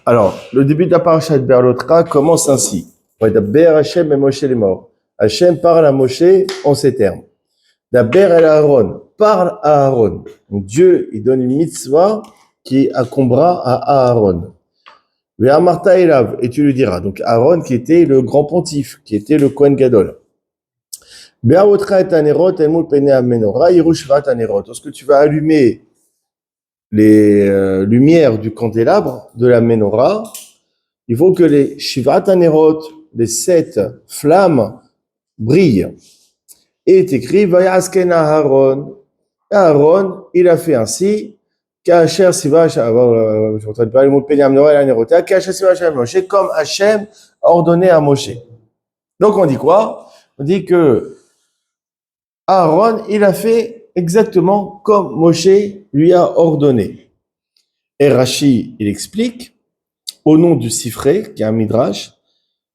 Alors, le début de la parasha de Berlotra commence ainsi. Daber Hashem et Moshe les morts. Hashem parle à Moshe en ces termes. Daber el Aaron, parle à Aaron. Donc Dieu, il donne une mitzvah qui incombera à Aaron. Ve'amarta elav, et tu lui diras. Donc Aaron qui était le grand pontife, qui était le Kohen Gadol. Be'avotra et anerot emul pene amenora yirushvat anerot. Lorsque tu vas allumer les lumières du candélabre de la menorah, il faut que les shivat anerot, les 7 flammes, brillent. Et il est écrit Vayasken Aaron. Aaron, il a fait ainsi. Kacher siva, je ne m'entends pas le mot penyam noël anerota. Kacher siva Moshe, comme Hachem a ordonné à Moshe. Donc on dit quoi? On dit que Aaron, il a fait exactement comme Moshe lui a ordonné. Et Rashi, il explique, au nom du Sifré, qui est un midrash,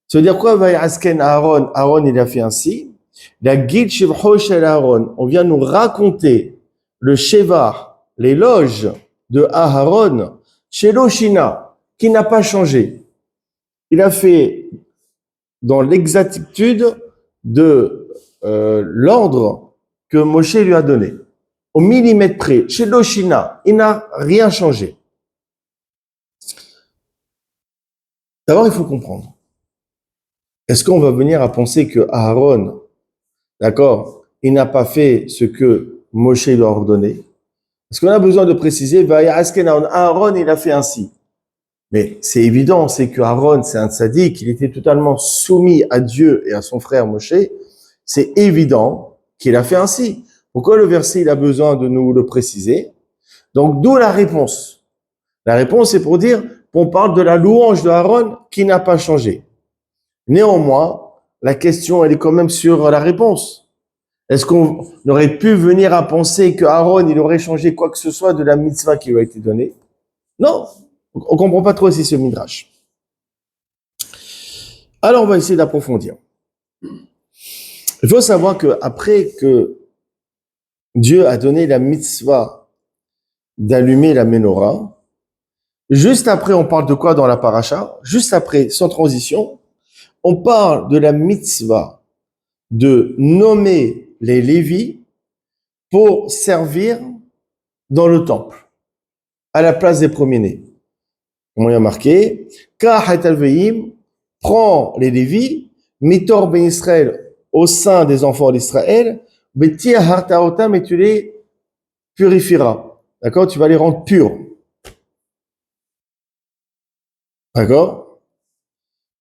ça veut dire quoi? Vayasken Aaron, Aaron, il a fait ainsi. La Gil Shivcho Shel Aaron, on vient nous raconter le Sheva, l'éloge de Aaron, chez l'Oshina, qui n'a pas changé. Il a fait dans l'exactitude de l'ordre que Moshe lui a donné. Au millimètre près, chez l'Oshina, il n'a rien changé. D'abord, il faut comprendre. Est-ce qu'on va venir à penser que Aaron, d'accord, il n'a pas fait ce que Moshe lui a ordonné? Est-ce qu'on a besoin de préciser, Aaron, il a fait ainsi? Mais c'est évident, c'est que Aaron, c'est un tzaddik, il était totalement soumis à Dieu et à son frère Moshe. C'est évident qu'il a fait ainsi. Pourquoi le verset, il a besoin de nous le préciser? Donc, d'où la réponse? La réponse, c'est pour dire qu'on parle de la louange de Aaron qui n'a pas changé. Néanmoins, la question, elle est quand même sur la réponse. Est-ce qu'on aurait pu venir à penser que Aaron, il aurait changé quoi que ce soit de la mitzvah qui lui a été donnée? Non, on comprend pas trop ici ce midrash. Alors, on va essayer d'approfondir. Il faut savoir que après que Dieu a donné la mitzvah d'allumer la menorah, juste après, on parle de quoi dans la paracha? Juste après, sans transition, on parle de la mitzvah de nommer les Lévis pour servir dans le temple, à la place des premiers-nés. On y a marqué, Kahat al-Veim prend les Lévis, Mitor ben Israël au sein des enfants d'Israël, Betia hartaotam et tu les purifieras. D'accord? Tu vas les rendre purs. D'accord?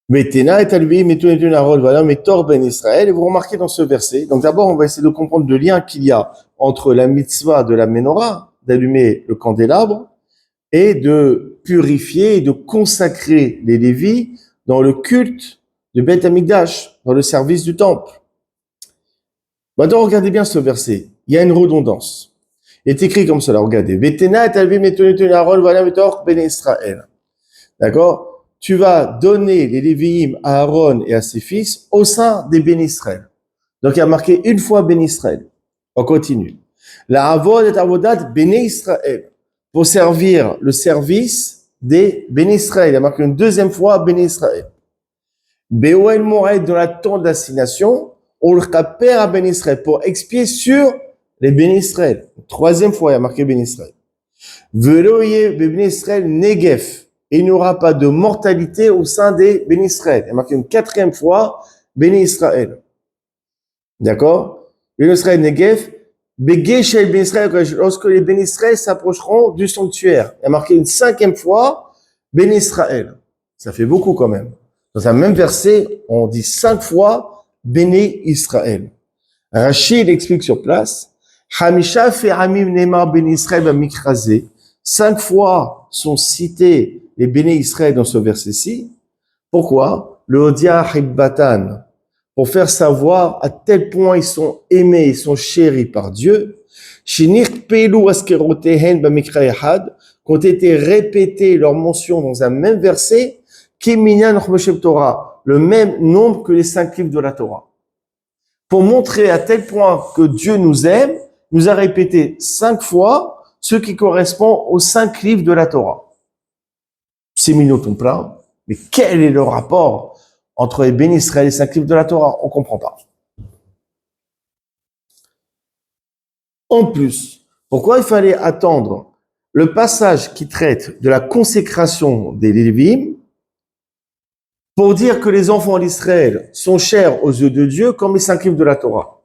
Betena et al-Veim et tu voilà, Mitor ben Israël. Et vous remarquez dans ce verset, donc d'abord on va essayer de comprendre le lien qu'il y a entre la mitzvah de la menorah, d'allumer le candélabre, et de purifier et de consacrer les Lévis dans le culte du Beth Amikdash, dans le service du temple. Maintenant, regardez bien ce verset. Il y a une redondance. Il est écrit comme cela, regardez. D'accord? Tu vas donner les Lévi'im à Aaron et à ses fils au sein des Ben Israël. Donc, il y a marqué une fois Ben Israël. On continue. La Avod et Avodat Ben Israël. Pour servir le service des Ben Israël. Il y a marqué une deuxième fois Ben Israël. Be'oel Moed dans la tente d'assignation. On le rappelle à Ben Israël pour expier sur les Ben Israël. Troisième fois, il y a marqué Ben Israël. Veloye Ben Israël Negef. Et il n'y aura pas de mortalité au sein des Ben Israël. Il y a marqué une quatrième fois Ben Israël. D'accord? Ben Israël Negef. Begeshel Ben Israël, lorsque les Ben Israël s'approcheront du sanctuaire. Il y a marqué une cinquième fois Ben Israël. Ça fait beaucoup quand même. Dans un même verset, on dit 5 fois Béné Israël. Rashi, il explique sur place, Hamisha fe'amim nemar Ben Israël b'mikrazé. 5 fois sont cités les Béné Israël dans ce verset-ci. Pourquoi? Le Odia Hibbatan. Pour faire savoir à tel point ils sont aimés, ils sont chéris par Dieu. Shinir peilu askerotehen b'mikra yahad. Qu'ont été répétées leurs mentions dans un même verset. Kiminyan Chmoshem Torah, le même nombre que les 5 livres de la Torah. Pour montrer à tel point que Dieu nous aime, nous a répété 5 fois ce qui correspond aux 5 livres de la Torah. 6 millions tout plein. Mais quel est le rapport entre les bénis Israël et les 5 livres de la Torah? On ne comprend pas. En plus, pourquoi il fallait attendre le passage qui traite de la consécration des Lévi'im pour dire que les enfants d'Israël sont chers aux yeux de Dieu comme les 5 livres de la Torah?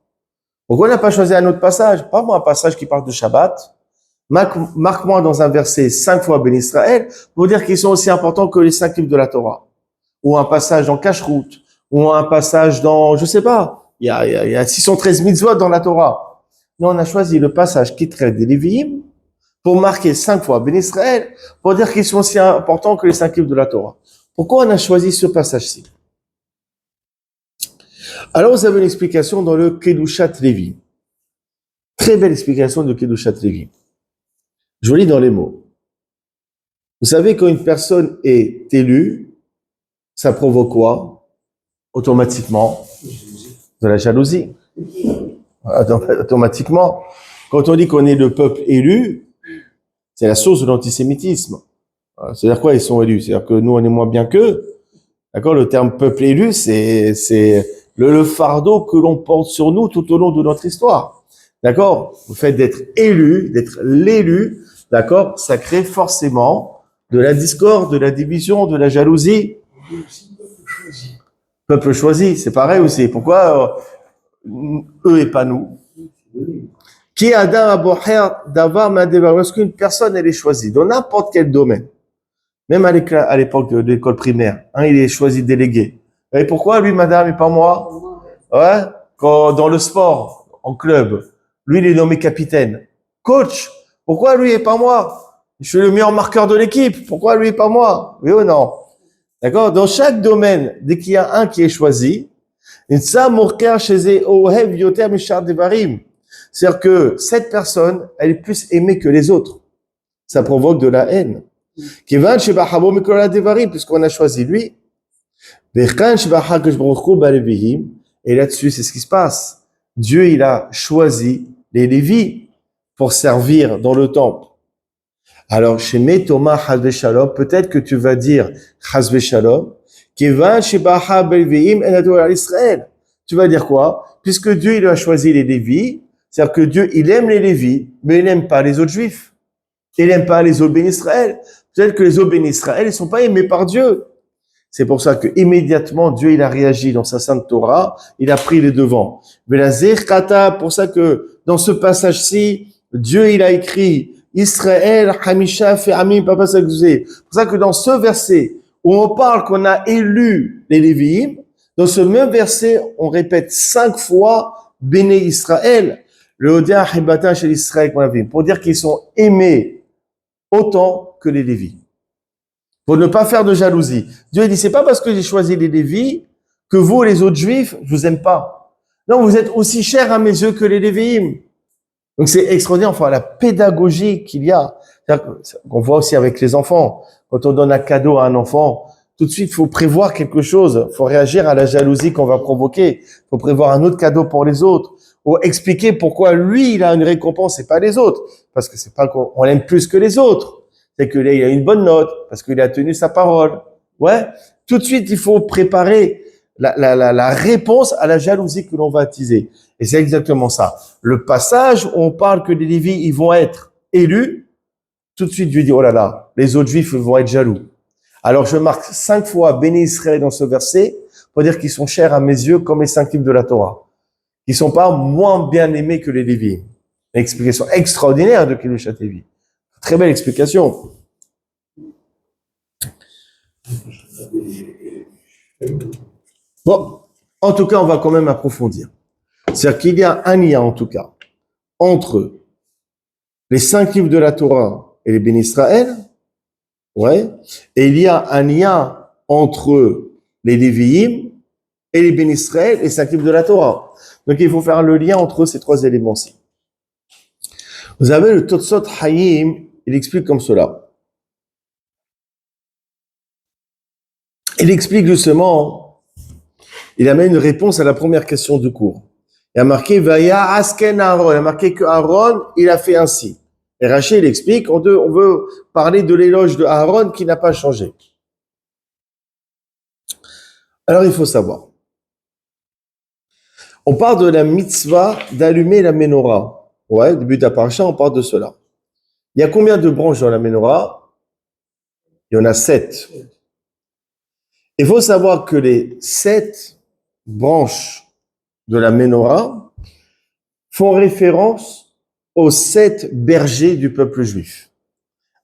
Pourquoi on n'a pas choisi un autre passage? Pas moi un passage qui parle de Shabbat. Marque-moi dans un verset 5 fois béni Israël pour dire qu'ils sont aussi importants que les 5 livres de la Torah. Ou un passage dans Kashrut, ou un passage dans, je sais pas, il y a 613 mitzvot dans la Torah. Nous, on a choisi le passage qui traite des Lévi'im pour marquer 5 fois béni Israël pour dire qu'ils sont aussi importants que les 5 livres de la Torah. Pourquoi on a choisi ce passage-ci? Alors, vous avez une explication dans le Kedushat Levi. Très belle explication de Kedushat Levi. Je vous lis dans les mots. Vous savez, quand une personne est élue, ça provoque quoi? Automatiquement, de la jalousie. Automatiquement. Quand on dit qu'on est le peuple élu, c'est la source de l'antisémitisme. C'est-à-dire quoi, ils sont élus? C'est-à-dire que nous, on est moins bien qu'eux. D'accord? Le terme peuple élu, c'est le fardeau que l'on porte sur nous tout au long de notre histoire. D'accord? Le fait d'être élu, d'être l'élu, d'accord? Ça crée forcément de la discorde, de la division, de la jalousie. Peuple choisi, c'est pareil aussi. Pourquoi eux et pas nous? Qui Adam aboher d'avoir madevar? Parce qu'une personne, elle est choisie dans n'importe quel domaine. Même à l'époque de l'école primaire, il est choisi délégué. Et pourquoi lui, madame, et pas moi? Ouais, quand dans le sport, en club, lui, il est nommé capitaine. Coach, pourquoi lui et pas moi? Je suis le meilleur marqueur de l'équipe. Pourquoi lui et pas moi? Oui ou non? D'accord? Dans chaque domaine, dès qu'il y a un qui est choisi, c'est-à-dire que cette personne, elle est plus aimée que les autres. Ça provoque de la haine. Puisqu'on a choisi lui. Et là-dessus, c'est ce qui se passe. Dieu, il a choisi les Lévis pour servir dans le temple. Alors, chez Thomas Hazve Shalom, peut-être que tu vas dire Hazve Shalom, tu vas dire quoi? Puisque Dieu, il a choisi les Lévis, c'est-à-dire que Dieu, il aime les Lévis, mais il n'aime pas les autres Juifs. Il n'aime pas les autres bénis Israël. Peut-être que les autres bénis Israël, ils sont pas aimés par Dieu. C'est pour ça que immédiatement Dieu il a réagi dans sa sainte Torah, il a pris les devants. Mais la zerkata, pour ça que dans ce passage-ci, Dieu il a écrit Israël Hamisha fait Amim Papa Sagzé. C'est pour ça que dans ce verset où on parle qu'on a élu les Lévi'im, dans ce même verset, on répète 5 fois Béné Israël, le Odia Hibata chez Israël pour dire qu'ils sont aimés autant que les Lévites. Pour ne pas faire de jalousie. Dieu dit, c'est pas parce que j'ai choisi les Lévites que vous, les autres Juifs, je vous aime pas. Non, vous êtes aussi chers à mes yeux que les Lévi'im. Donc c'est extraordinaire, enfin, la pédagogie qu'il y a. On voit aussi avec les enfants. Quand on donne un cadeau à un enfant, tout de suite, il faut prévoir quelque chose. Il faut réagir à la jalousie qu'on va provoquer. Il faut prévoir un autre cadeau pour les autres. Ou expliquer pourquoi lui, il a une récompense et pas les autres. Parce que c'est pas qu'on l'aime plus que les autres. C'est que là, il a une bonne note, parce qu'il a tenu sa parole. Ouais. Tout de suite, il faut préparer la réponse à la jalousie que l'on va attiser. Et c'est exactement ça. Le passage où on parle que les Lévites, ils vont être élus, tout de suite, Dieu dit, oh là là, les autres Juifs vont être jaloux. Alors, je marque 5 fois béni Israël dans ce verset pour dire qu'ils sont chers à mes yeux comme les 5 livres de la Torah. Ils sont pas moins bien aimés que les Lévites. Une explication extraordinaire de Kedushat Levi. Très belle explication. Bon, en tout cas, on va quand même approfondir. C'est-à-dire qu'il y a un lien, en tout cas, entre les 5 livres de la Torah et les bénis Israël, ouais, et il y a un lien entre les Lévi'im et les bénis Israël et les 5 livres de la Torah. Donc, il faut faire le lien entre ces 3 éléments-ci. Vous avez le Totsot Hayim, il explique comme cela. Il explique justement, il amène une réponse à la première question du cours. Il a marqué Vaya Asken Aaron, il a marqué que Aaron, il a fait ainsi. Et Rachid explique, on veut parler de l'éloge de Aaron qui n'a pas changé. Alors il faut savoir, on parle de la mitzvah d'allumer la menorah. Ouais, début de la paracha, on parle de cela. Il y a combien de branches dans la menorah? Il y en a 7. Il faut savoir que les 7 branches de la menorah font référence aux 7 bergers du peuple juif.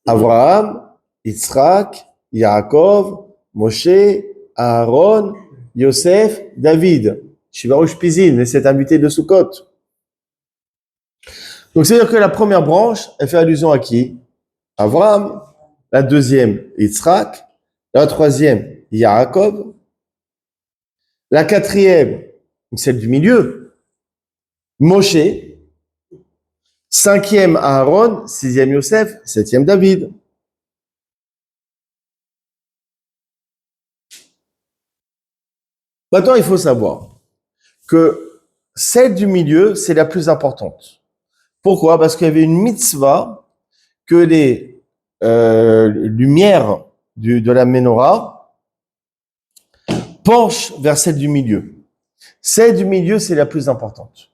Abraham, Yitzhak, Yaakov, Moshe, Aaron, Yosef, David, Shivarush Pizin, les 7 invités de Sukkot. Donc c'est-à-dire que la première branche, elle fait allusion à qui? Abraham. La deuxième, Yitzhak. La troisième, Yaakov. La quatrième, celle du milieu, Moshe. Cinquième, Aaron. Sixième, Yosef. Septième, David. Maintenant, il faut savoir que celle du milieu, c'est la plus importante. Pourquoi? Parce qu'il y avait une mitzvah que les lumières de la menorah penchent vers celle du milieu. Celle du milieu, c'est la plus importante.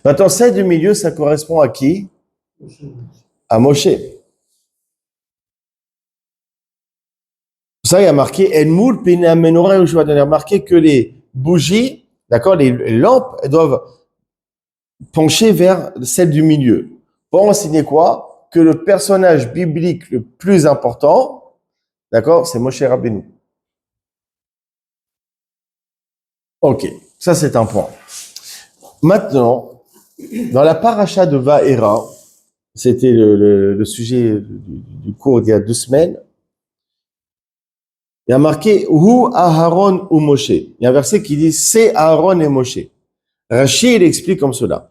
Maintenant, celle du milieu, ça correspond à qui? À Moshe. Ça, il y a marqué Enmoul Pena Menorah Yoshua. Il y a marqué que les bougies, d'accord, les lampes, elles doivent pencher vers celle du milieu. Pour enseigner quoi? Que le personnage biblique le plus important, d'accord, c'est Moshe Rabbeinu. Ok, ça c'est un point. Maintenant, dans la paracha de Va'era, c'était le sujet du cours d'il y a 2 semaines, il y a marqué Hu Aharon ou Moshe. Il y a un verset qui dit c'est Aaron et Moshe. Rachid explique comme cela.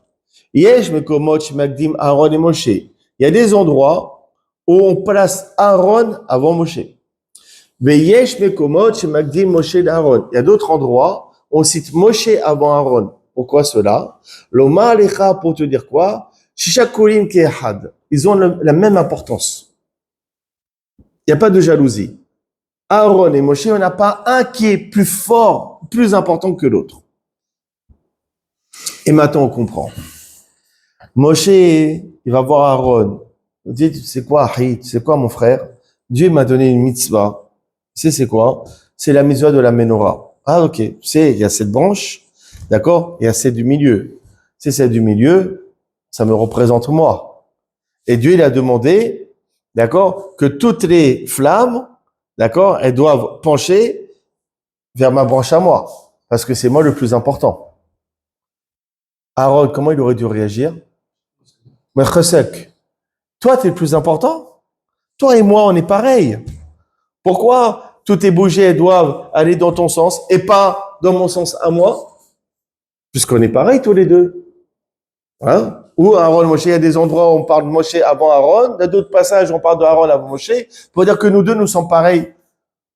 Yesh mekomot shemagdim Aaron et Moshe. Il y a des endroits où on place Aaron avant Moshe. Veyesh mekomot shemagdim Moshe d'Aaron. Il y a d'autres endroits où on cite Moshe avant Aaron. Pourquoi cela? L'Omar lecha pour te dire quoi? Shishakolim ke'ehad. Ils ont la même importance. Il n'y a pas de jalousie. Aaron et Moshe, il n'y en a pas un qui est plus fort, plus important que l'autre. Et maintenant, on comprend. Moshe, il va voir Aaron. Il dit, tu sais quoi, Ahi, tu sais quoi, mon frère? Dieu m'a donné une mitzvah. Tu sais, c'est quoi? C'est la mitzvah de la menorah. Ah, ok. Tu sais, il y a cette branche, d'accord? Il y a celle du milieu. C'est celle du milieu, ça me représente moi. Et Dieu, il a demandé, d'accord, que toutes les flammes, d'accord, elles doivent pencher vers ma branche à moi. Parce que c'est moi le plus important. Aaron, comment il aurait dû réagir? Mais Chesek, toi, tu es le plus important. Toi et moi, on est pareil. Pourquoi toutes tes bougies elles doivent aller dans ton sens et pas dans mon sens à moi? Puisqu'on est pareil tous les deux. Hein? Ou Aaron, Moshe, il y a des endroits où on parle de Moshe avant Aaron, dans d'autres passages on parle de Aaron avant Moshe, pour dire que nous deux, nous sommes pareils.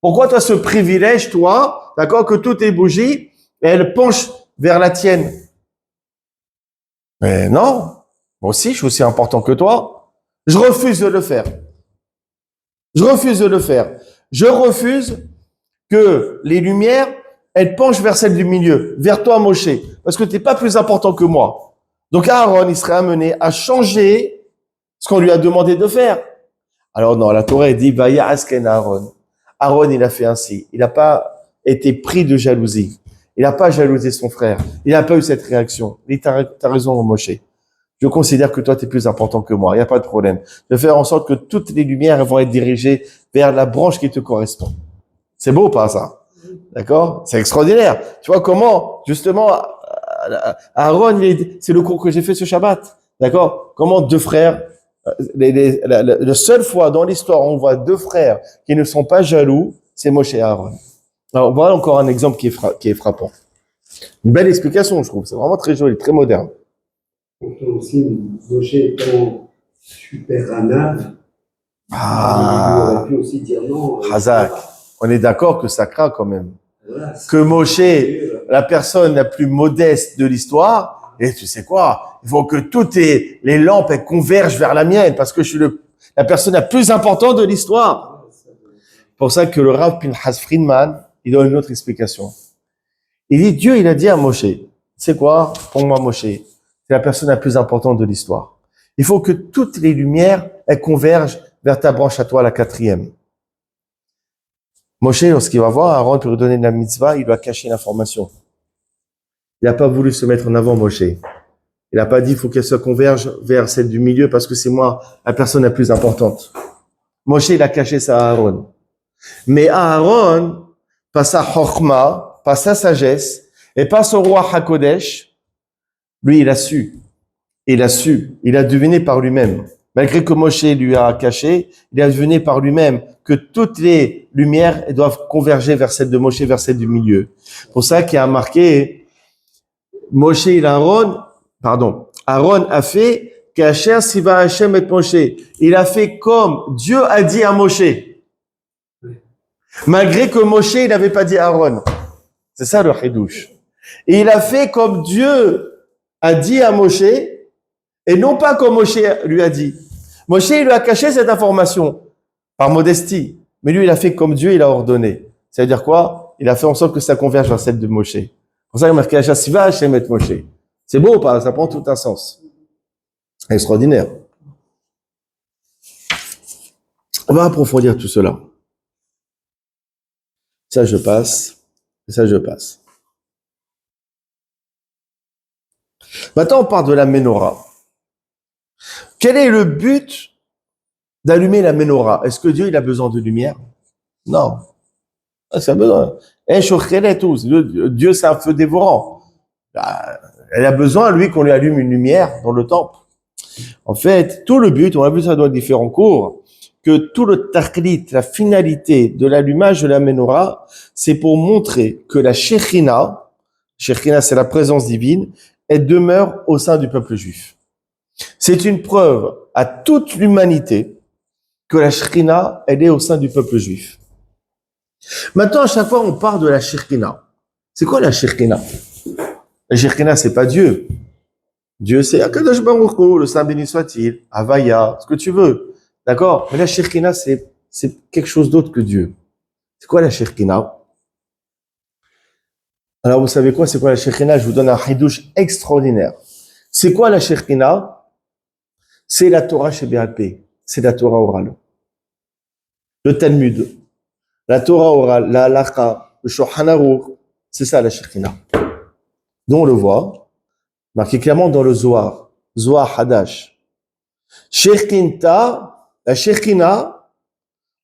Pourquoi tu as ce privilège, toi, d'accord, que toutes tes bougies, elles penchent vers la tienne? Mais non, moi aussi, je suis aussi important que toi. Je refuse de le faire. Je refuse de le faire. Je refuse que les lumières, elles penchent vers celle du milieu, vers toi, Moshe, parce que tu n'es pas plus important que moi. Donc Aaron, il serait amené à changer ce qu'on lui a demandé de faire. Alors non, la Torah dit, Vaya asken Aaron. Aaron, il a fait ainsi. Il n'a pas été pris de jalousie. Il n'a pas jalousé son frère. Il n'a pas eu cette réaction. Il dit, t'as raison, Moshe. Je considère que toi, tu es plus important que moi. Il n'y a pas de problème. Je vais faire en sorte que toutes les lumières vont être dirigées vers la branche qui te correspond. C'est beau, pas ça? D'accord? C'est extraordinaire. Tu vois comment, justement, Aaron, c'est le cours que j'ai fait ce Shabbat. D'accord? Comment 2 frères, la seule fois dans l'histoire où on voit 2 frères qui ne sont pas jaloux, c'est Moshe et Aaron. Alors, voilà encore un exemple qui est frappant. Une belle explication, je trouve. C'est vraiment très joli, très moderne. On peut aussi, Moshe étant super anave, il aurait pu aussi dire non. Hazak. On est d'accord que ça craint quand même. Voilà, que Moshe, la personne la plus modeste de l'histoire, Et tu sais quoi? Il faut que toutes les lampes elles convergent vers la mienne parce que je suis la personne la plus importante de l'histoire. C'est pour ça que le Rav Pinchas Friedman, il donne une autre explication. Il dit, Dieu, il a dit à Moshe, c'est quoi? Pour moi, Moshe, c'est la personne la plus importante de l'histoire. Il faut que toutes les lumières, elles convergent vers ta branche à toi, la 4e. Moshe, lorsqu'il va voir Aaron pour lui donner la mitzvah, il doit cacher l'information. Il n'a pas voulu se mettre en avant, Moshe. Il n'a pas dit, il faut qu'elle se converge vers celle du milieu parce que c'est moi, la personne la plus importante. Moshe, il a caché ça à Aaron. Mais Aaron, par sa chokhma, par sa sagesse, et par son roi Hakodesh, lui, il a su. Il a deviné par lui-même. Malgré que Moshe lui a caché, il a deviné par lui-même que toutes les lumières doivent converger vers celle de Moshe, vers celle du milieu. Pour ça qu'il a marqué, Aaron a fait qu'Hashem siva Hashem et Moshe. Il a fait comme Dieu a dit à Moshe. Malgré que Moshe, il n'avait pas dit Aaron. C'est ça le chidouche. Et il a fait comme Dieu a dit à Moshe, et non pas comme Moshe lui a dit. Moshe, il lui a caché cette information, par modestie. Mais lui, il a fait comme Dieu, il a ordonné. Ça veut dire quoi? Il a fait en sorte que ça converge vers celle de Moshe. C'est pour ça qu'il a marqué Hashasiva Hashem et Moshe. C'est beau ou pas? Ça prend tout un sens. Extraordinaire. On va approfondir tout cela. Ça, je passe. Ça, je passe. Maintenant, on parle de la menorah. Quel est le but d'allumer la menorah? Est-ce que Dieu, il a besoin de lumière? Non. Ça a besoin. Dieu, c'est un feu dévorant. Elle a besoin, lui, qu'on lui allume une lumière dans le temple. En fait, tout le but, on a vu ça dans différents cours, que tout le tachlit, la finalité de l'allumage de la menorah, c'est pour montrer que la Shekhina, c'est la présence divine, elle demeure au sein du peuple juif. C'est une preuve à toute l'humanité que la Shekhina, elle est au sein du peuple juif. Maintenant, à chaque fois, on parle de la Shekhina. C'est quoi la Shekhina? La Shekhina, c'est pas Dieu. Dieu, c'est Akadosh Baruch Hu, le Saint béni soit-il, Havaya, ce que tu veux. D'accord? Mais la Shekhina, c'est quelque chose d'autre que Dieu. C'est quoi la Shekhina? Alors, vous savez quoi? C'est quoi la Shekhina? Je vous donne un hidouche extraordinaire. C'est quoi la Shekhina? C'est la Torah Shebéalpé. C'est la Torah orale. Le Talmud. La Torah orale, la Halakha, le Shulchan Aruch. C'est ça la Shekhina. Donc, on le voit. Marqué clairement dans le Zohar. Zohar Hadash. Shekhinta, la Shekhina,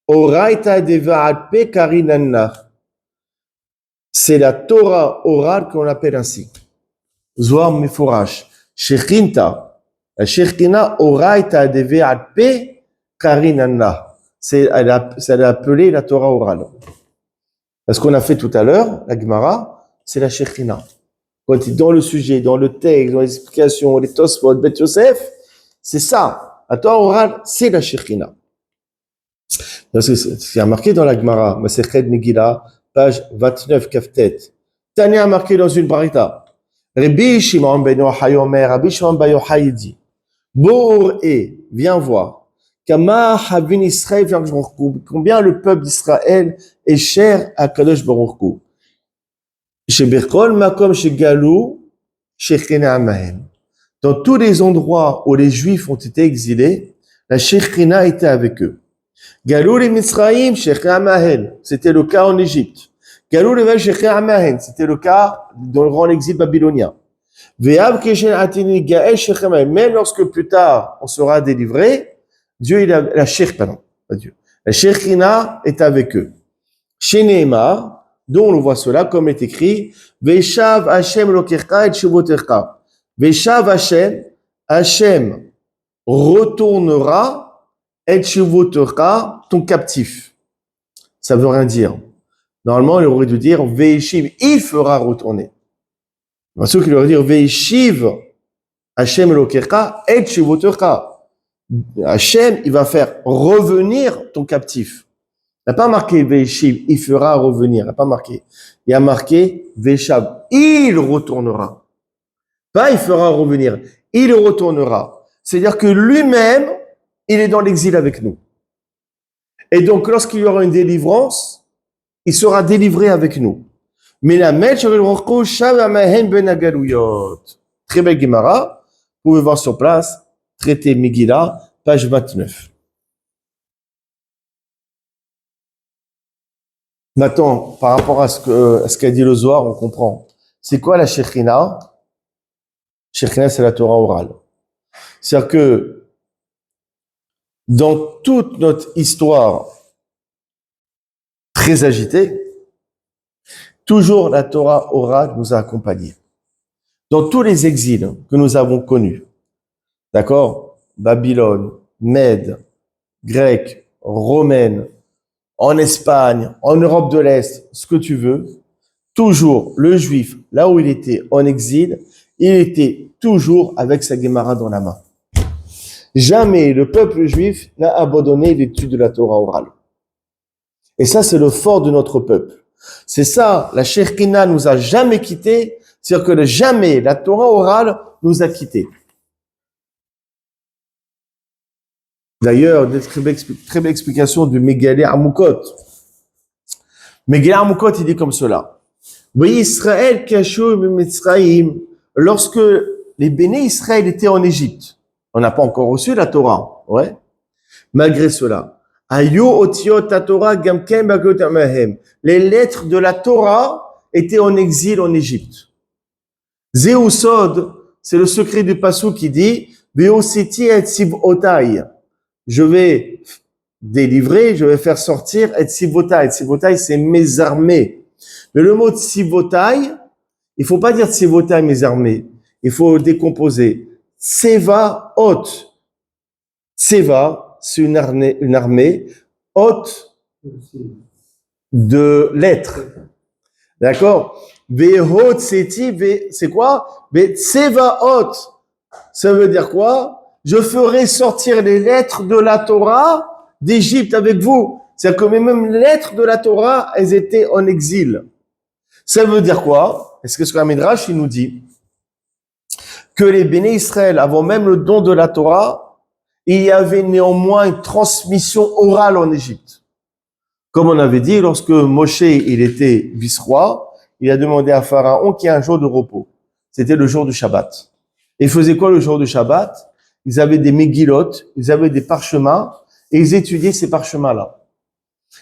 Oraita Deva'alpé Karinanna. C'est la Torah orale qu'on appelle ainsi. Zohar Meforash. Shekhinta. La Shekhina Oraita Deva'alpé Karinanna. Elle a appelé la Torah orale. Ce qu'on a fait tout à l'heure, la Gemara, c'est la Shekhina. Quand dans le sujet, dans le texte, dans les explications, les Tosfot, Bet Yosef, c'est ça. La Torah orale, c'est la Shekhina. C'est marqué dans la Gemara, Masechet Megillah, page 29, Kaftet. Tania a marqué dans une barita. Rabbi Shimon ben Yochai Omer, Rabbi Shimon ben Yochai dit, Bour et, viens voir. Kama Havin Israël, combien le peuple d'Israël est cher à Kadosh Baruch Hu. Chez Berkol, Makom, chez Galou, chez Shekhinah Amahem. Dans tous les endroits où les Juifs ont été exilés, la Shekhinah était avec eux. Galou les Mitzraïm, Shekhinah Amahem. C'était le cas en Égypte. Galou les Shekhinah Amahem. C'était le cas dans le grand exil babylonien. Ve'av Keshen Atini Gael Shekhinah Amahem. Même lorsque plus tard on sera délivré, Dieu, la Shekhina est avec eux. Chez Nehemar, dont on voit cela, comme est écrit, Veshav Hashem lokecha et shuvotecha. Veshav Hashem retournera et shuvotecha, ton captif. Ça veut rien dire. Normalement, il aurait dû dire Veshiv, il fera retourner. Bien sûr qu'il aurait dû dire Veshiv Hashem lokecha et shuvotecha. Hachem, il va faire revenir ton captif. Il n'a pas marqué Veshiv, il fera revenir. Il n'a pas marqué. Il a marqué Veshav, il retournera. Pas il fera revenir, il retournera. C'est-à-dire que lui-même, il est dans l'exil avec nous. Et donc, lorsqu'il y aura une délivrance, il sera délivré avec nous. Mais la très belle Gemara, vous pouvez voir sur place, traité Megillah, page 29. Maintenant, par rapport à ce qu'a dit le Zohar, on comprend. C'est quoi la Shekhinah? Shekhinah, c'est la Torah orale. C'est-à-dire que dans toute notre histoire très agitée, toujours la Torah orale nous a accompagnés. Dans tous les exils que nous avons connus, d'accord? Babylone, Mède, Grec, Romaine, en Espagne, en Europe de l'Est, ce que tu veux, toujours le juif, là où il était en exil, il était toujours avec sa Gemara dans la main. Jamais le peuple juif n'a abandonné l'étude de la Torah orale. Et ça, c'est le fort de notre peuple. C'est ça, la Shekhinah nous a jamais quittés, c'est-à-dire que jamais la Torah orale nous a quittés. D'ailleurs, très belle explication du Megalé Amoukot. Megalé Amoukot, il dit comme cela. Oui, Israël, Kachou, Mitzraïm, lorsque les béné Israël étaient en Égypte, on n'a pas encore reçu la Torah, ouais. Malgré cela, Ayu otiot ta Torah gamkem bagotam. Les lettres de la Torah étaient en exil en Égypte. Zéousod, c'est le secret du passou qui dit Beoseti et Sivotai. Je vais délivrer, je vais faire sortir et Sivotai. Sivotai, c'est mes armées. Mais le mot Sivotai, il faut pas dire Sivotai, mes armées. Il faut décomposer. Tseva, hot. Tseva, c'est une armée. Hot de lettres. D'accord? Behot seti, c'est quoi? Tseva hot. Ça veut dire quoi? Je ferai sortir les lettres de la Torah d'Égypte avec vous. C'est-à-dire que même les lettres de la Torah, elles étaient en exil. Ça veut dire quoi? Est-ce que ce qu'un Midrash, il nous dit que les béné Israël, avant même le don de la Torah, il y avait néanmoins une transmission orale en Égypte. Comme on avait dit, lorsque Moshe, il était vice-roi, il a demandé à Pharaon qu'il y ait un jour de repos. C'était le jour du Shabbat. Et ils faisaient quoi le jour du Shabbat? Ils avaient des mégilotes, ils avaient des parchemins, et ils étudiaient ces parchemins-là.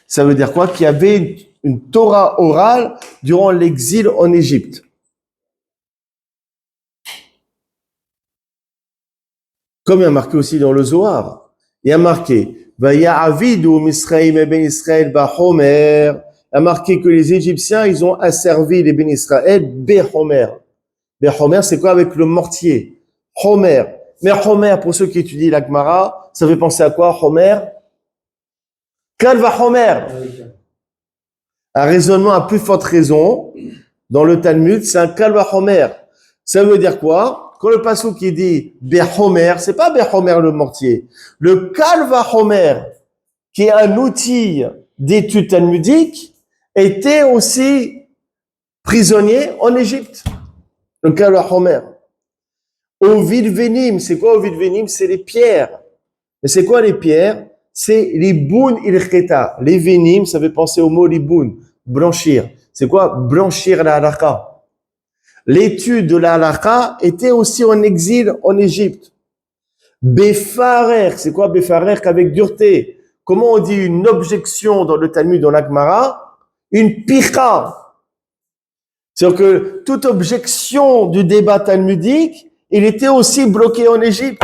Ça veut dire quoi? Qu'il y avait une Torah orale durant l'exil en Égypte. Comme il y a marqué aussi dans le Zohar, il y a marqué Vaya'avidu Misraïm ben Israël Bahomer. Il y a marqué que les Égyptiens, ils ont asservi les ben Israël Behomer. Behomer, c'est quoi avec le mortier? Homer. Mais Homer, pour ceux qui étudient la Gemara, ça fait penser à quoi, Homer? Kalva Homer. Un raisonnement à plus forte raison, dans le Talmud, c'est un Kalva Homer. Ça veut dire quoi? Quand le passage qui dit Behomer, c'est pas Behomer le mortier. Le Kalva Homer, qui est un outil d'étude talmudique, était aussi prisonnier en Égypte. Le Kalva Homer. Ovid Venim, c'est quoi Ovid Venim? C'est les pierres. Mais c'est quoi les pierres? C'est l'Iboun Ilcheta. Les Venim, ça fait penser au mot l'Iboun, blanchir. C'est quoi? Blanchir la halakha. L'étude de la halakha était aussi en exil en Égypte. Befarer, c'est quoi Befarer? Qu'avec dureté. Comment on dit une objection dans le Talmud, dans la Gemara? Une picha. C'est-à-dire que toute objection du débat talmudique, il était aussi bloqué en Égypte.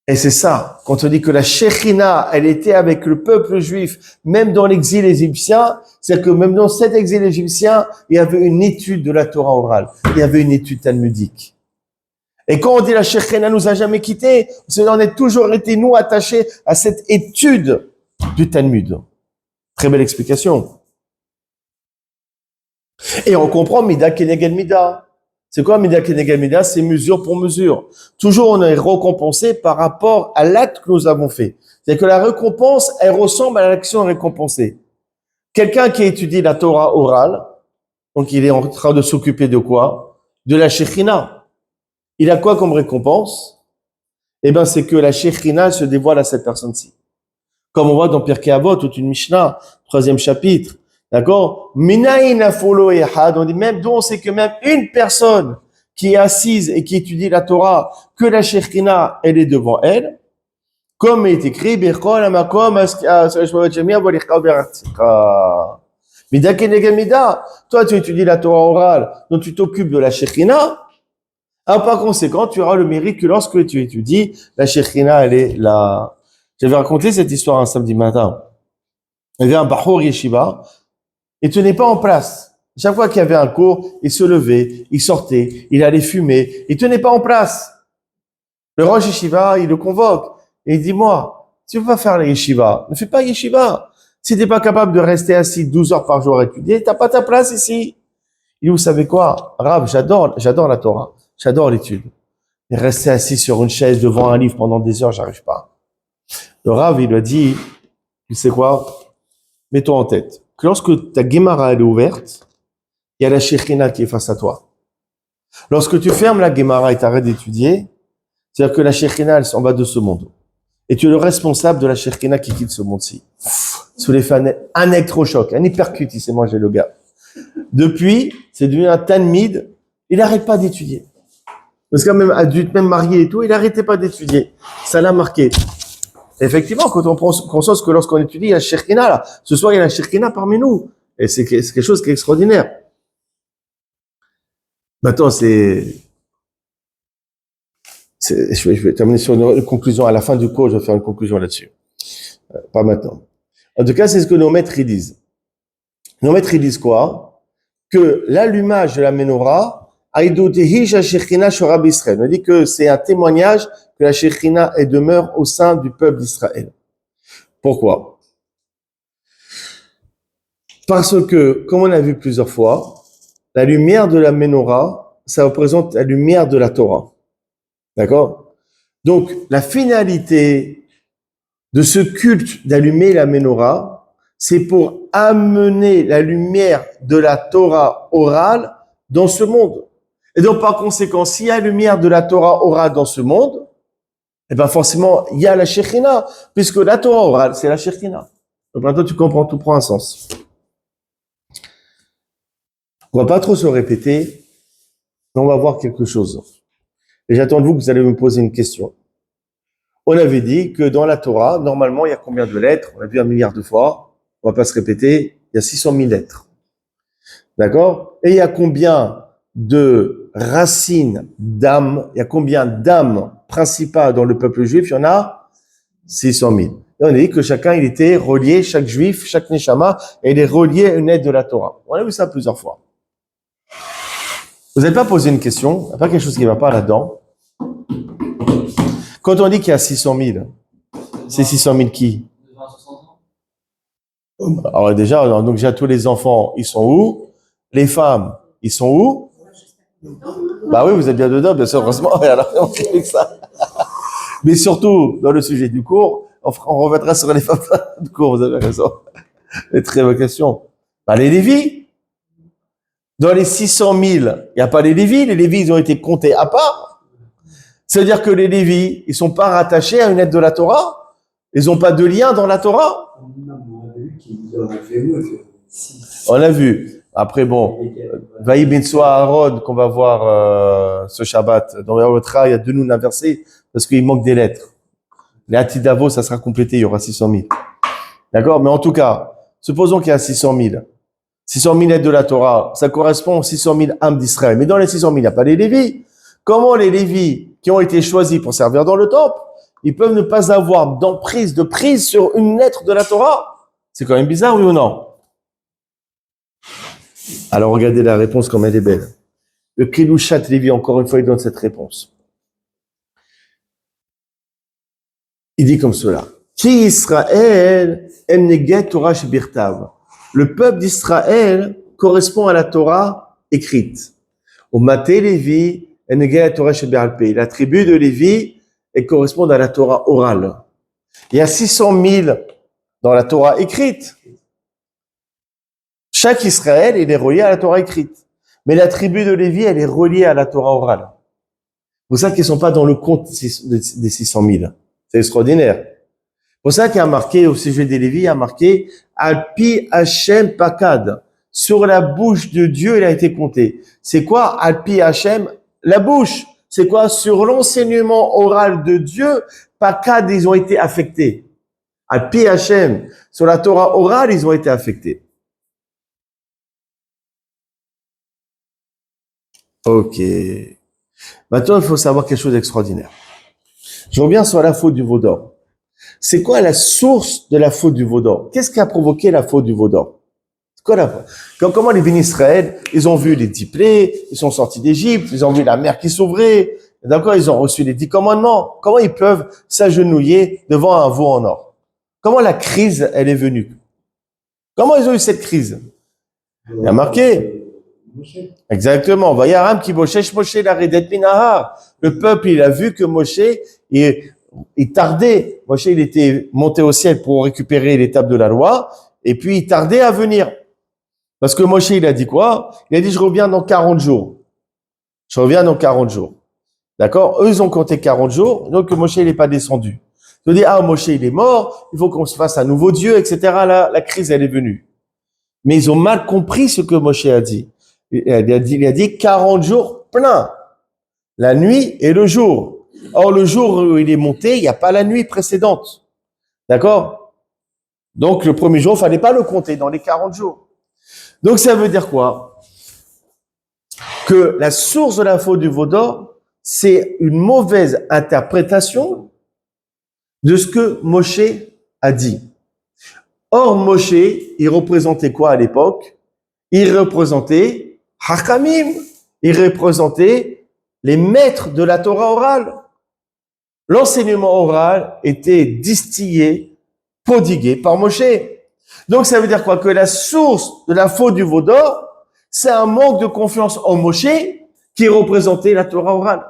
Et c'est ça, quand on dit que la Shekhinah, elle était avec le peuple juif, même dans l'exil égyptien, c'est que même dans cet exil égyptien, il y avait une étude de la Torah orale, il y avait une étude talmudique. Et quand on dit la Shekhinah nous a jamais quittés, c'est qu'on a toujours été, nous, attachés à cette étude du Talmud. Très belle explication. Et on comprend Mida Kenegel Mida. C'est quoi Mida Kenegel Mida? C'est mesure pour mesure. Toujours on est récompensé par rapport à l'acte que nous avons fait. C'est-à-dire que la récompense, elle ressemble à l'action récompensée. Quelqu'un qui étudie la Torah orale, Donc, il est en train de s'occuper de quoi? De la Shekhina. Il a quoi comme récompense? Eh bien, c'est que la Shekhina se dévoile à cette personne-ci. Comme on voit dans Pirkei Avot, toute une Mishnah, 3e chapitre. D'accord? Minaïn afolo ehad. On dit même, d'où on sait que même une personne qui est assise et qui étudie la Torah, que la Shekhina, elle est devant elle. Comme il est écrit, Bechol amakom Mida keneged mida. Toi, tu étudies la Torah orale, donc tu t'occupes de la Shekhina. Ah, par conséquent, tu auras le mérite que lorsque tu étudies, la Shekhina, elle est là. J'avais raconté cette histoire un samedi matin. Il y avait un Bahour Yeshiva, il tenait pas en place. Chaque fois qu'il y avait un cours, il se levait, il sortait, il allait fumer, il tenait pas en place. Le Rosh Yeshiva, il le convoque, et il dit, moi, si tu veux pas faire les Yeshiva, ne fais pas Yeshiva. Si t'es pas capable de rester assis 12 heures par jour à étudier, t'as pas ta place ici. Il dit, vous savez quoi? Rav, j'adore la Torah. J'adore l'étude. Mais rester assis sur une chaise devant un livre pendant des heures, j'arrive pas. Le Rav, il lui a dit, tu sais quoi? Mets-toi en tête que lorsque ta Gemara elle est ouverte, il y a la Shekhina qui est face à toi. Lorsque tu fermes la Gemara et t'arrêtes d'étudier, c'est-à-dire que la Shekhina, elle s'en va de ce monde. Et tu es le responsable de la Shekhina qui quitte ce monde-ci. Sous l'effet un électrochoc, un hypercute, il s'est mangé le gars. Depuis, c'est devenu un talmid, il n'arrête pas d'étudier. Parce que même adulte, même marié et tout, il n'arrêtait pas d'étudier. Ça l'a marqué. Effectivement, quand on prend conscience que lorsqu'on étudie, il y a la Shekhina là. Ce soir, il y a la Shekhina parmi nous. Et c'est quelque chose qui est extraordinaire. Maintenant, je vais terminer sur une conclusion. À la fin du cours, je vais faire une conclusion là-dessus. Pas maintenant. En tout cas, c'est ce que nos maîtres ils disent. Nos maîtres ils disent quoi? Que l'allumage de la menorah, on dit que c'est un témoignage que la Shekhina demeure au sein du peuple d'Israël. Pourquoi? Parce que, comme on a vu plusieurs fois, la lumière de la menorah, ça représente la lumière de la Torah. D'accord? Donc, la finalité de ce culte d'allumer la menorah, c'est pour amener la lumière de la Torah orale dans ce monde. Et donc, par conséquent, s'il y a la lumière de la Torah orale dans ce monde, eh ben forcément, il y a la Shekhina, puisque la Torah orale, c'est la Shekhina. Donc maintenant, tu comprends, tout prend un sens. On va pas trop se répéter, mais on va voir quelque chose. Et j'attends de vous que vous allez me poser une question. On avait dit que dans la Torah, normalement, il y a combien de lettres? On a vu 1 milliard de fois. On va pas se répéter. Il y a 600 000 lettres. D'accord? Et il y a combien de racines d'âmes? Il y a combien d'âmes principales dans le peuple juif? Il y en a 600 000. Et on a dit que chacun, il était relié, chaque juif, chaque neshama, et il est relié à une aide de la Torah. On a vu ça plusieurs fois. Vous n'avez pas posé une question? Il n'y a pas quelque chose qui ne va pas là-dedans? Quand on dit qu'il y a 600 000, c'est 600 000 qui? Alors déjà, tous les enfants, ils sont où? Les femmes, ils sont où? Bah oui, vous êtes bien dedans, bien sûr, heureusement. Alors, on fait avec ça. Mais surtout, dans le sujet du cours, on reviendra sur les femmes du cours, vous avez raison. C'est très bonne question. Bah, les Lévis. Dans les 600 000, il n'y a pas les Lévis. Les Lévis, ils ont été comptés à part. C'est-à-dire que les Lévis, ils sont pas rattachés à une aide de la Torah. Ils n'ont pas de lien dans la Torah. On a vu. Après, bon, Vaï bin Soa Aaron, qu'on va voir ce Shabbat, dans le Tra, il y a 2 nouns inversés, parce qu'il manque des lettres. Les Hatidavo, ça sera complété, il y aura 600 000. D'accord? Mais en tout cas, supposons qu'il y a 600 000. 600 000 aides de la Torah, ça correspond aux 600 000 âmes d'Israël. Mais dans les 600 000, il n'y a pas les Lévis. Comment les Lévis, qui ont été choisis pour servir dans le temple, ils peuvent ne pas avoir de prise sur une lettre de la Torah? C'est quand même bizarre, oui ou non? Alors regardez la réponse comme elle est belle. Le Kedushat Lévi, encore une fois, il donne cette réponse. Il dit comme cela. Ki Israël emneget Torah shebirtav. Le peuple d'Israël correspond à la Torah écrite. Au Maté Lévi emneget Torah shebe'alpeh. La tribu de Lévi, elle correspond à la Torah orale. Il y a 600 000 dans la Torah écrite. Chaque Israël, il est relié à la Torah écrite. Mais la tribu de Lévi, elle est reliée à la Torah orale. C'est pour ça qu'ils sont pas dans le compte des 600 000. C'est extraordinaire. C'est pour ça qu'il y a marqué, au sujet des Lévi, il y a marqué Alpi Hashem Pakad. Sur la bouche de Dieu, il a été compté. C'est quoi Alpi Hashem? La bouche. C'est quoi? Sur l'enseignement oral de Dieu, Pakad, ils ont été affectés. Alpi Hashem. Sur la Torah orale, ils ont été affectés. Ok. Maintenant, il faut savoir quelque chose d'extraordinaire. Je reviens sur la faute du veau d'or. C'est quoi la source de la faute du veau d'or? Qu'est-ce qui a provoqué la faute du veau d'or? C'est quoi la faute? Comment les bénis Israël, ils ont vu les 10 plaies, ils sont sortis d'Égypte, ils ont vu la mer qui s'ouvrait, d'accord, ils ont reçu les 10 commandements. Comment ils peuvent s'agenouiller devant un veau en or? Comment la crise, elle est venue? Comment ils ont eu cette crise? Il y a marqué. Exactement. Vayaram ki Moshe la redet minahar. Le peuple, il a vu que Moshe, il tardait. Moshe, il était monté au ciel pour récupérer l'étape de la loi, et puis il tardait à venir. Parce que Moshe, il a dit quoi? Il a dit, je reviens dans 40 jours. Je reviens dans 40 jours. D'accord? Eux, ils ont compté 40 jours, donc Moshe, il n'est pas descendu. Ils ont dit, ah, Moshe, il est mort, il faut qu'on se fasse un nouveau Dieu, etc. La crise, elle est venue. Mais ils ont mal compris ce que Moshe a dit. Il a dit 40 jours pleins, la nuit et le jour. Or, le jour où il est monté, il n'y a pas la nuit précédente. D'accord? Donc, le premier jour, il fallait pas le compter dans les 40 jours. Donc, ça veut dire quoi? Que la source de la faute du veau d'or, c'est une mauvaise interprétation de ce que Moshe a dit. Or, Moshe, il représentait quoi à l'époque? Il représentait Hakamim, il représentait les maîtres de la Torah orale. L'enseignement oral était distillé, prodigué par Moshe. Donc ça veut dire quoi? Que la source de la faute du veau d'or, c'est un manque de confiance en Moshe qui représentait la Torah orale.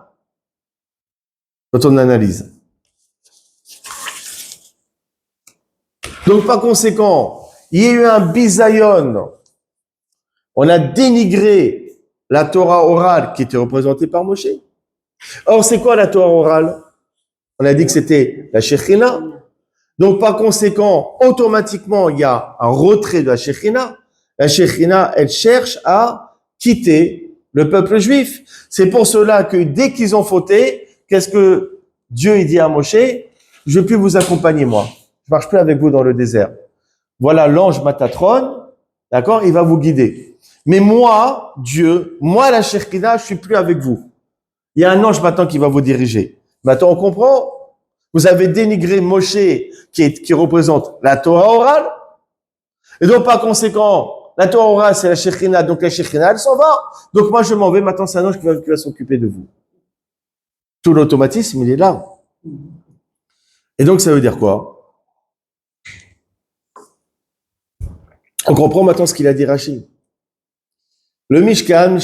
Quand on analyse. Donc par conséquent, il y a eu un bisayon. On a dénigré la Torah orale qui était représentée par Moshe. Or, c'est quoi la Torah orale? On a dit que c'était la Shekhinah. Donc, par conséquent, automatiquement, il y a un retrait de la Shekhinah. La Shekhinah, elle cherche à quitter le peuple juif. C'est pour cela que dès qu'ils ont fauté, qu'est-ce que Dieu il dit à Moshe? Je ne vais plus vous accompagner, moi. Je marche plus avec vous dans le désert. Voilà l'ange Matatron, d'accord? Il va vous guider. Mais moi, Dieu, moi la Shekhinah, je suis plus avec vous. Il y a un ange maintenant qui va vous diriger. Maintenant, on comprend? Vous avez dénigré Moshe qui représente la Torah orale. Et donc, par conséquent, la Torah orale, c'est la Shekhinah. Donc, la Shekhinah, elle s'en va. Donc, moi, je m'en vais. Maintenant, c'est un ange qui va s'occuper de vous. Tout l'automatisme, il est là. Et donc, ça veut dire quoi? On comprend maintenant ce qu'il a dit Rachid. Le Mishkan,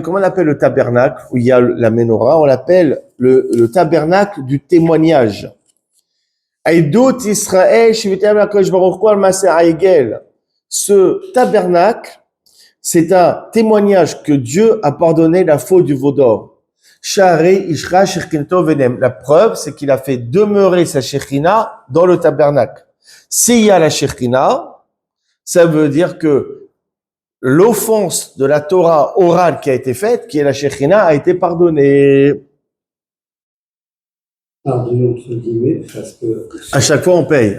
comment on appelle le tabernacle, où il y a la menorah, on l'appelle le tabernacle du témoignage. Aïdout Israël, ce tabernacle, c'est un témoignage que Dieu a pardonné la faute du veau d'or. La preuve, c'est qu'il a fait demeurer sa Shekhinah dans le tabernacle. S'il y a la Shekhinah, ça veut dire que l'offense de la Torah orale qui a été faite, qui est la Shekhinah, a été pardonnée. Pardonné entre guillemets, parce que... À chaque fois, on paye.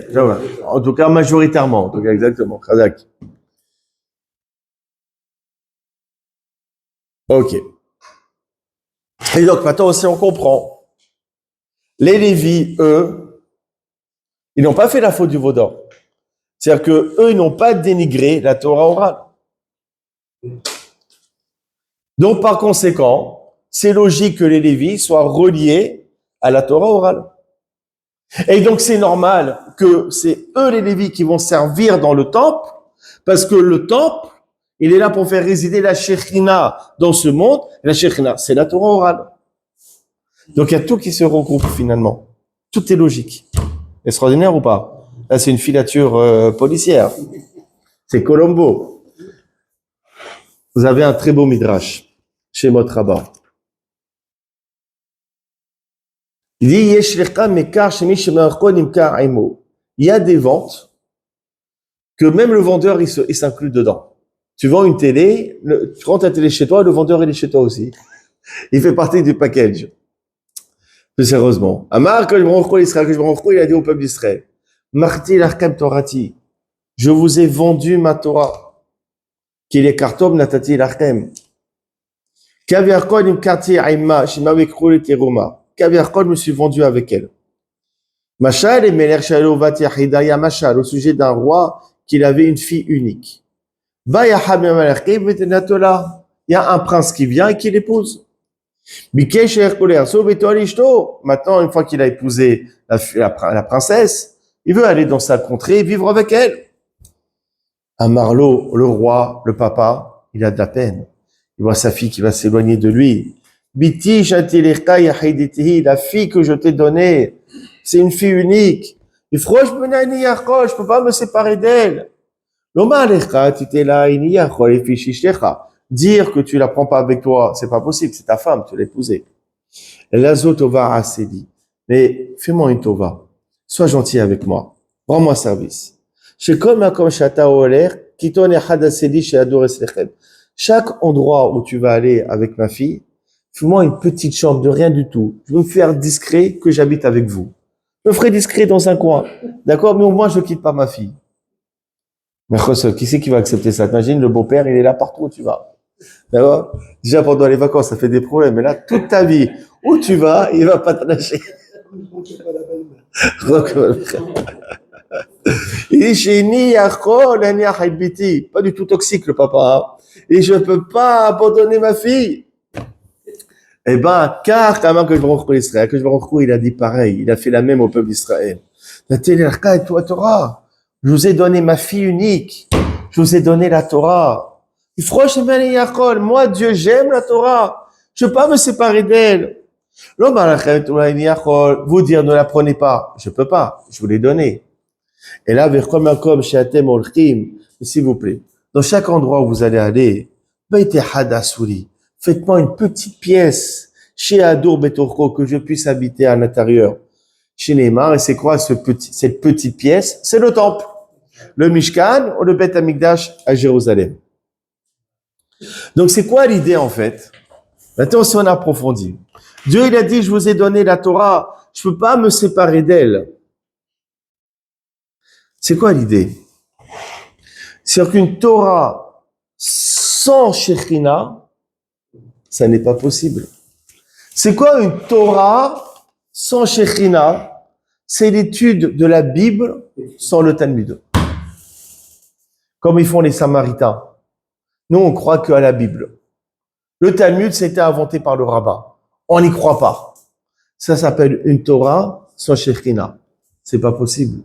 En tout cas, majoritairement. En tout cas, exactement. Khazak. Ok. Et donc, maintenant aussi, on comprend. Les Lévis, eux, ils n'ont pas fait la faute du veau d'or. C'est-à-dire que eux, ils n'ont pas dénigré la Torah orale. Donc, par conséquent, c'est logique que les Lévis soient reliés à la Torah orale. Et donc, c'est normal que c'est eux, les Lévis, qui vont servir dans le temple, parce que le temple, il est là pour faire résider la Shekhinah dans ce monde. La Shekhinah, c'est la Torah orale. Donc, il y a tout qui se regroupe finalement. Tout est logique. Extraordinaire ou pas? Là, c'est une filature policière. C'est Colombo. Vous avez un très beau midrash chez Motraba. Il dit, il y a des ventes que même le vendeur, il s'inclut dedans. Tu vends une télé, tu rentres ta télé chez toi, le vendeur, il est chez toi aussi. Il fait partie du package. Plus sérieusement. Amar, que il a dit au peuple d'Israël, Marti l'arkam torati, je vous ai vendu ma Torah. Qu'il est kartom natati l'arkam. Kaviarkol imkarti aima, shimavekru le teruma. Kaviarkol me suis vendu avec elle. Machal et Meler Shalovat Yahidaya Machal, au sujet d'un roi qu'il avait une fille unique. Il y a un prince qui vient et qui l'épouse. Maintenant, une fois qu'il a épousé la princesse, il veut aller dans sa contrée et vivre avec elle. Un Marlot, le roi, le papa, il a de la peine. Il voit sa fille qui va s'éloigner de lui. Biti la fille que je t'ai donnée, c'est une fille unique. Je peux pas me séparer d'elle. Dire que tu la prends pas avec toi, c'est pas possible, c'est ta femme, tu l'as épousée. Mais fais-moi une tova. Sois gentil avec moi. Rends-moi service. Chaque endroit où tu vas aller avec ma fille, fais-moi une petite chambre de rien du tout. Je veux me faire discret que j'habite avec vous. Je me ferai discret dans un coin. D'accord? Mais au moins, je quitte pas ma fille. Mais qui c'est qui va accepter ça? T'imagines, le beau-père, il est là partout où tu vas. D'accord? Déjà, pendant les vacances, ça fait des problèmes. Mais là, toute ta vie, où tu vas, il va pas te lâcher. Il dit, pas du tout toxique, le papa. Et je peux pas abandonner ma fille. Eh ben, car, quand même, que je vais rencontrer Israël, il a dit pareil. Il a fait la même au peuple d'Israël. La téléarka et toi, Torah. Je vous ai donné ma fille unique. Je vous ai donné la Torah. Moi, Dieu, j'aime la Torah. Je peux pas me séparer d'elle. Vous dire, ne la prenez pas. Je peux pas. Je vous l'ai donné. Et là, s'il vous plaît, dans chaque endroit où vous allez aller, faites-moi une petite pièce chez Adour Betorko que je puisse habiter à l'intérieur. Chez Neymar, et c'est quoi cette petite pièce? C'est le temple, le Mishkan ou le Beth Amikdash à Jérusalem. Donc c'est quoi l'idée en fait? Maintenant, si on approfondit. Dieu, il a dit, je vous ai donné la Torah, je peux pas me séparer d'elle. C'est quoi l'idée? C'est qu'une Torah sans Shekhinah, ça n'est pas possible. C'est quoi une Torah sans Shekhinah? C'est l'étude de la Bible sans le Talmud. Comme ils font les Samaritains. Nous, on croit qu'à la Bible. Le Talmud, c'était inventé par le rabbin. On n'y croit pas. Ça s'appelle une Torah sans Shekhinah. C'est pas possible.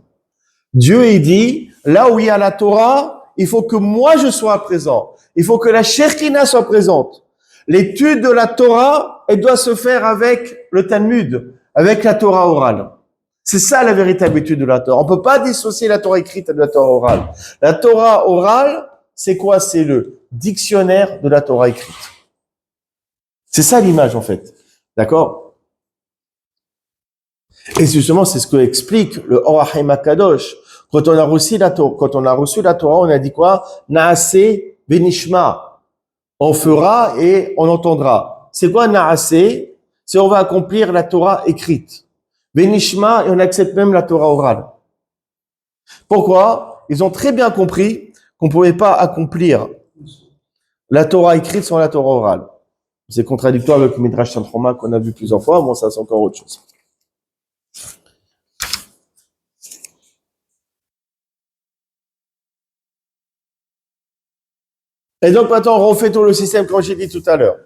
Dieu, il dit, là où il y a la Torah, il faut que moi je sois présent. Il faut que la Shekhinah soit présente. L'étude de la Torah, elle doit se faire avec le Talmud, avec la Torah orale. C'est ça la véritable étude de la Torah. On peut pas dissocier la Torah écrite de la Torah orale. La Torah orale, c'est quoi? C'est le dictionnaire de la Torah écrite. C'est ça l'image en fait. D'accord? Et justement, c'est ce que explique le Or HaChaim HaKadosh. Quand on a reçu la Torah, on a dit quoi? Naase benishma. On fera et on entendra. C'est quoi Naase? C'est on va accomplir la Torah écrite. Benishma, et on accepte même la Torah orale. Pourquoi? Ils ont très bien compris qu'on pouvait pas accomplir la Torah écrite sans la Torah orale. C'est contradictoire avec le Midrash Tanchuma qu'on a vu plusieurs fois. Bon, ça c'est encore autre chose. Et donc maintenant, on refait tout le système comme j'ai dit tout à l'heure.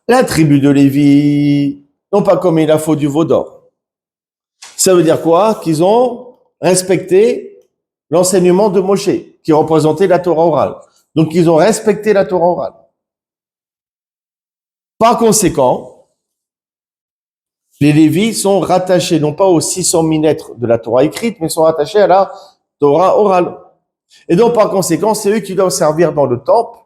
La tribu de Lévi, non pas comme il a faux du veau d'or. Ça veut dire quoi? Qu'ils ont respecté l'enseignement de Moshe, qui représentait la Torah orale. Donc ils ont respecté la Torah orale. Par conséquent, les Lévis sont rattachés non pas aux 600 000 lettres de la Torah écrite, mais sont rattachés à la Torah orale. Et donc, par conséquent, c'est eux qui doivent servir dans le temple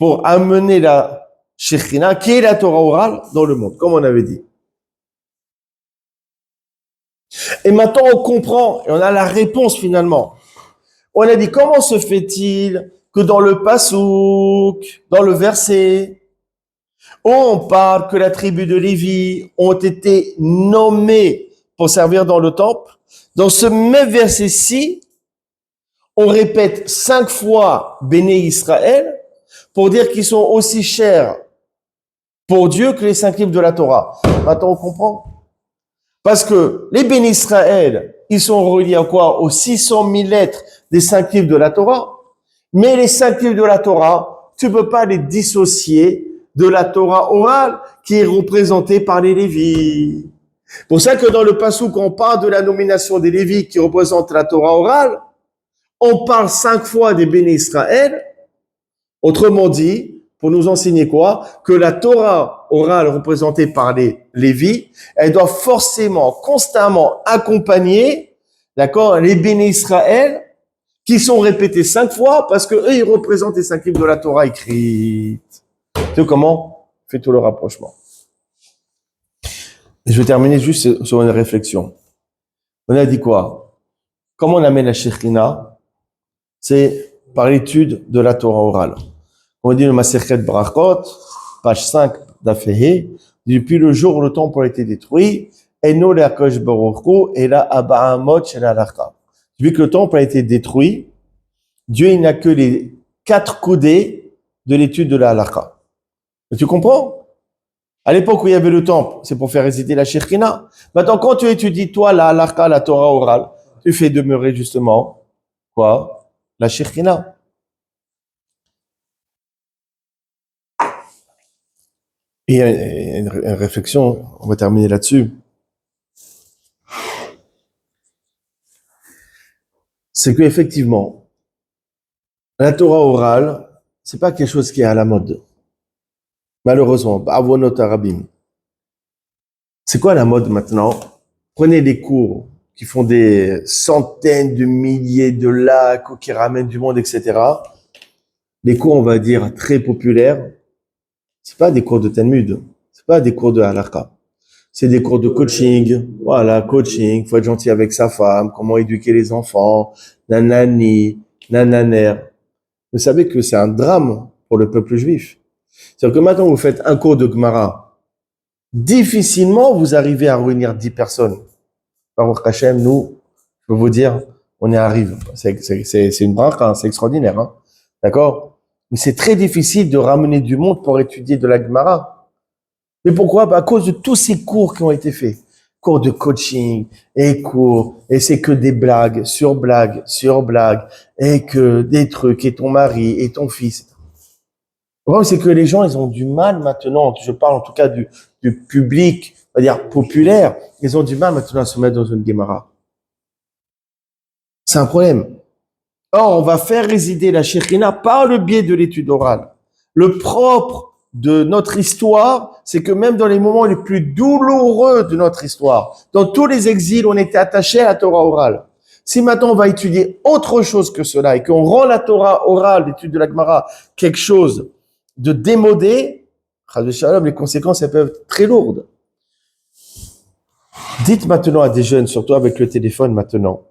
pour amener la Shekhina, qui est la Torah orale, dans le monde, comme on avait dit. Et maintenant, on comprend, et on a la réponse finalement. On a dit, comment se fait-il que dans le Passouk, dans le verset, on parle que la tribu de Lévi ont été nommés pour servir dans le temple. Dans ce même verset-ci, on répète 5 fois Béné Israël pour dire qu'ils sont aussi chers pour Dieu que les 5 livres de la Torah. Maintenant, on comprend. Parce que les Béné Israël, ils sont reliés à quoi? Aux 600 000 lettres des 5 livres de la Torah. Mais les 5 livres de la Torah, tu peux pas les dissocier de la Torah orale qui est représentée par les Lévis. Pour ça que dans le Passouk, quand on parle de la nomination des Lévis qui représentent la Torah orale, on parle 5 fois des Béné Israël. Autrement dit, pour nous enseigner quoi? Que la Torah orale représentée par les Lévis, elle doit forcément, constamment accompagner, d'accord, les Béné Israël, qui sont répétés 5 fois parce que eux, ils représentent les 5 livres de la Torah écrite. Tu sais comment? Fait tout le rapprochement. Et je vais terminer juste sur une réflexion. On a dit quoi? Comment on amène la Shekhina? C'est par l'étude de la Torah orale. On dit le Masechet Brachot, page 5 d'Afehe, depuis le jour où le temple a été détruit, Eno le Hakosh Baruch Hu, et la Abahamot shel Halakha. Depuis que le temple a été détruit, Dieu il n'a que les 4 coudées de l'étude de la Halakha. Tu comprends? À l'époque où il y avait le temple, c'est pour faire résider la Shekhina. Maintenant, quand tu étudies, toi, la Halakha, la Torah orale, tu fais demeurer justement, quoi? La Shekhina. Et une réflexion, on va terminer là-dessus. C'est que effectivement, la Torah orale, c'est pas quelque chose qui est à la mode. Malheureusement, avonot arabim. C'est quoi la mode maintenant? Prenez des cours qui font des centaines de milliers de lacs, qui ramènent du monde, etc. Les cours, on va dire, très populaires. C'est pas des cours de Talmud. C'est pas des cours de halakha. C'est des cours de coaching. Voilà, coaching. Faut être gentil avec sa femme. Comment éduquer les enfants. Nanani, nananer. Vous savez que c'est un drame pour le peuple juif. C'est-à-dire que maintenant, vous faites un cours de Gemara. Difficilement, vous arrivez à réunir 10 personnes. Baruch Hashem, nous, je peux vous dire, on y arrive. C'est une braque, hein, c'est extraordinaire. Hein. D'accord? Mais c'est très difficile de ramener du monde pour étudier de la Gemara. Mais pourquoi? À cause de tous ces cours qui ont été faits. Cours de coaching, et c'est que des blagues, sur blagues, et que des trucs, et ton mari, et ton fils. Le problème, c'est que les gens, ils ont du mal maintenant, je parle en tout cas du public, on va dire populaire, ils ont du mal maintenant à se mettre dans une Gemara. C'est un problème. Or, on va faire résider la Shekhina par le biais de l'étude orale. Le propre de notre histoire, c'est que même dans les moments les plus douloureux de notre histoire, dans tous les exils, on était attaché à la Torah orale. Si maintenant on va étudier autre chose que cela et qu'on rend la Torah orale, l'étude de la Gemara, quelque chose de démodé, les conséquences elles peuvent être très lourdes. Dites maintenant à des jeunes, surtout avec le téléphone maintenant,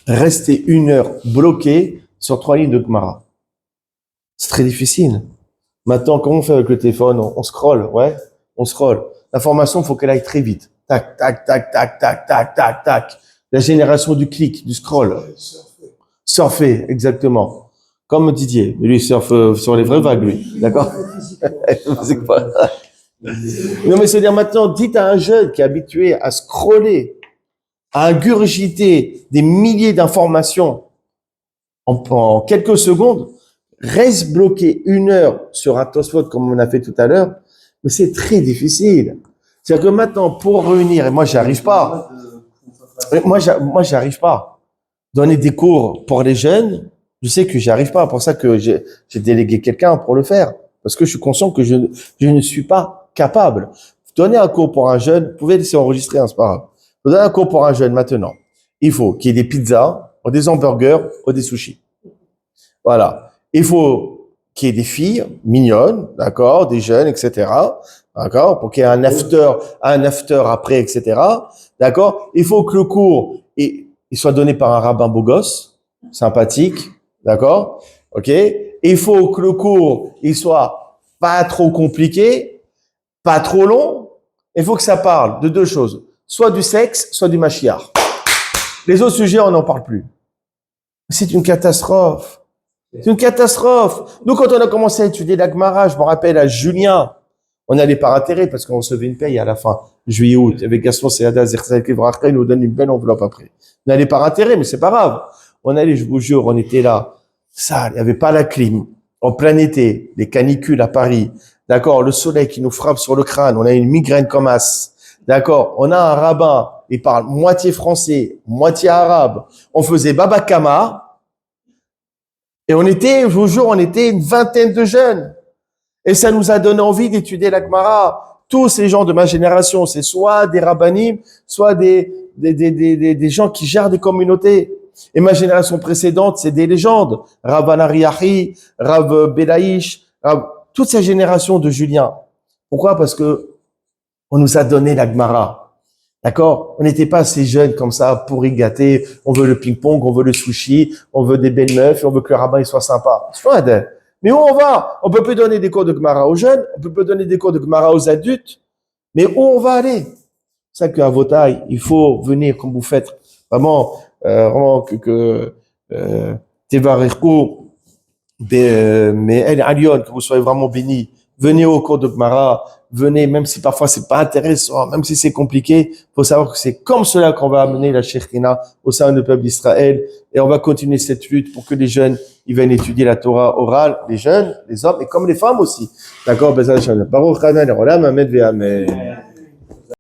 restez 1 heure bloqué sur 3 lignes de Gemara. C'est très difficile. Maintenant, comment on fait avec le téléphone? On scrolle, ouais, on scrolle. L'information, faut qu'elle aille très vite. Tac, tac, tac, tac, tac, tac, tac, tac. La génération du clic, du scroll. Surfer, exactement. Comme Didier, lui il surfe sur les vraies vagues, lui. D'accord? C'est quoi? Non, mais c'est-à-dire maintenant, dites à un jeune qui est habitué à scroller, à ingurgiter des milliers d'informations en quelques secondes, reste bloqué 1 heure sur un Tosfot comme on a fait tout à l'heure, mais c'est très difficile. C'est-à-dire que maintenant, pour réunir, et moi, j'y arrive pas. Moi, j'y arrive pas. Donner des cours pour les jeunes, je sais que j'y arrive pas. C'est pour ça que j'ai délégué quelqu'un pour le faire. Parce que je suis conscient que je ne suis pas capable. Donner un cours pour un jeune, vous pouvez laisser enregistrer, hein, c'est pas grave. Donner un cours pour un jeune maintenant. Il faut qu'il y ait des pizzas, ou des hamburgers, ou des sushis. Voilà. Il faut qu'il y ait des filles mignonnes, d'accord, des jeunes, etc., d'accord, pour qu'il y ait un after après, etc., d'accord. Il faut que le cours il soit donné par un rabbin beau gosse, sympathique, d'accord, ok. Et il faut que le cours il soit pas trop compliqué, pas trop long. Il faut que ça parle de deux choses, soit du sexe, soit du Mashiach. Les autres sujets, on n'en parle plus. C'est une catastrophe. C'est une catastrophe. Nous, quand on a commencé à étudier la Gemara, je me rappelle à Julien, on n'allait pas intérêt parce qu'on recevait une paye à la fin, juillet-août, avec Gaston Seada, Zerzel Kevracha, il nous donne une belle enveloppe après. On n'allait pas intérêt, mais c'est pas grave. On allait, je vous jure, on était là. Ça, il n'y avait pas la clim. En plein été, les canicules à Paris. D'accord, le soleil qui nous frappe sur le crâne, on a une migraine comme as. D'accord, on a un rabbin, il parle moitié français, moitié arabe. On faisait Baba Kama. Et on était, je vous jure, on était une vingtaine de jeunes. Et ça nous a donné envie d'étudier la Gemara. Tous ces gens de ma génération, c'est soit des rabbanim, soit des gens qui gèrent des communautés. Et ma génération précédente, c'est des légendes. Rav Anariahi, Rav Belaïch, toute cette génération de Julien. Pourquoi? Parce que on nous a donné la Gemara. D'accord? On n'était pas assez jeunes comme ça, pourri gâtés. On veut le ping-pong, on veut le sushi, on veut des belles meufs, et on veut que le rabbin il soit sympa. Mais où on va? On peut plus donner des cours de Gemara aux jeunes, on peut plus donner des cours de Gemara aux adultes. Mais où on va aller? C'est ça qu'à vos tailles, il faut venir comme vous faites. Vraiment Tevarechou, mais elle à Lyon, que vous soyez vraiment bénis. Venez au cours de Gemara, venez, même si parfois c'est pas intéressant, même si c'est compliqué, faut savoir que c'est comme cela qu'on va amener la Shekhina au sein du peuple d'Israël, et on va continuer cette lutte pour que les jeunes, ils viennent étudier la Torah orale, les jeunes, les hommes, et comme les femmes aussi. D'accord? Baruch Hanan, Amen, Amen.